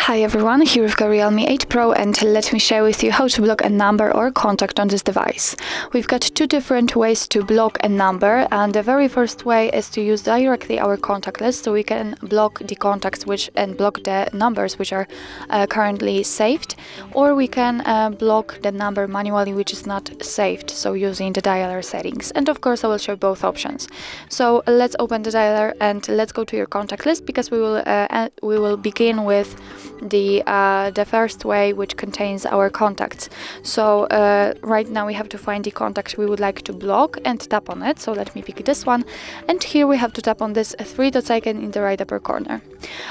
Hi everyone, here we've got Realme 8 Pro and let me share with you how to block a number or contact on this device. We've got two different ways to block a number, and the very first way is to use directly our contact list, so we can block the contacts and block the numbers which are currently saved, or we can block the number manually which is not saved, so using the dialer settings. And of course I will show both options. So let's open the dialer and let's go to your contact list, because we will begin with the first way, which contains our contacts. So right now we have to find the contact we would like to block and tap on it. So let me pick this one, and here we have to tap on this three dots icon in the right upper corner.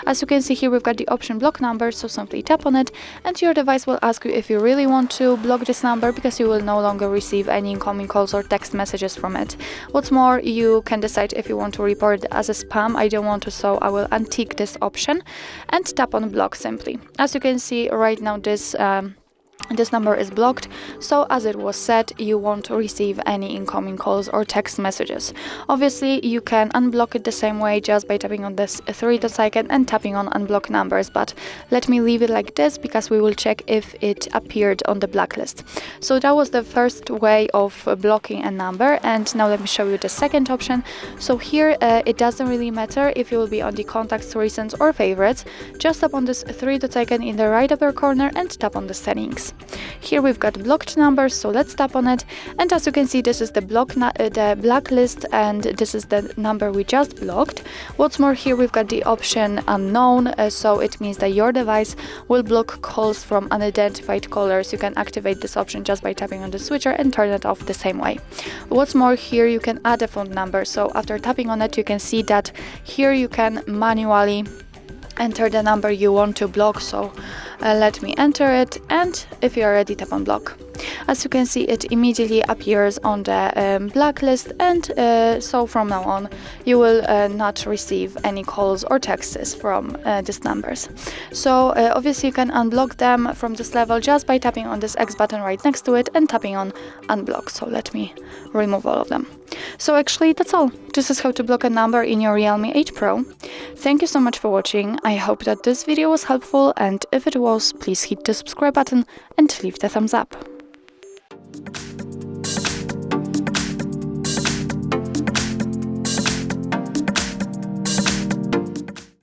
As you can see here, we've got the option block number, so simply tap on it and your device will ask you if you really want to block this number, because you will no longer receive any incoming calls or text messages from it. What's more, you can decide if you want to report it as a spam. I don't want to, so I will untick this option and tap on block simply. As you can see right now, this number is blocked, so as it was said, you won't receive any incoming calls or text messages. Obviously you can unblock it the same way, just by tapping on this three dots icon and tapping on unblock numbers, but let me leave it like this because we will check if it appeared on the blacklist. So that was the first way of blocking a number, and now let me show you the second option. So here it doesn't really matter if you will be on the contacts, recents or favorites. Just tap on this three dots icon in the right upper corner and tap on the settings. Here we've got blocked numbers, so let's tap on it, and as you can see, this is the blacklist, and this is the number we just blocked. What's more, here we've got the option unknown, so it means that your device will block calls from unidentified callers. You can activate this option just by tapping on the switcher and turn it off the same way. What's more, here you can add a phone number, so after tapping on it you can see that here you can manually enter the number you want to block. So let me enter it, and if you are ready, tap on block. As you can see, it immediately appears on the blacklist, and so from now on you will not receive any calls or texts from these numbers. So obviously you can unblock them from this level just by tapping on this X button right next to it and tapping on unblock. So let me remove all of them. So actually that's all. This is how to block a number in your Realme 8 Pro. Thank you so much for watching. I hope that this video was helpful, and if it was, please hit the subscribe button and leave the thumbs up.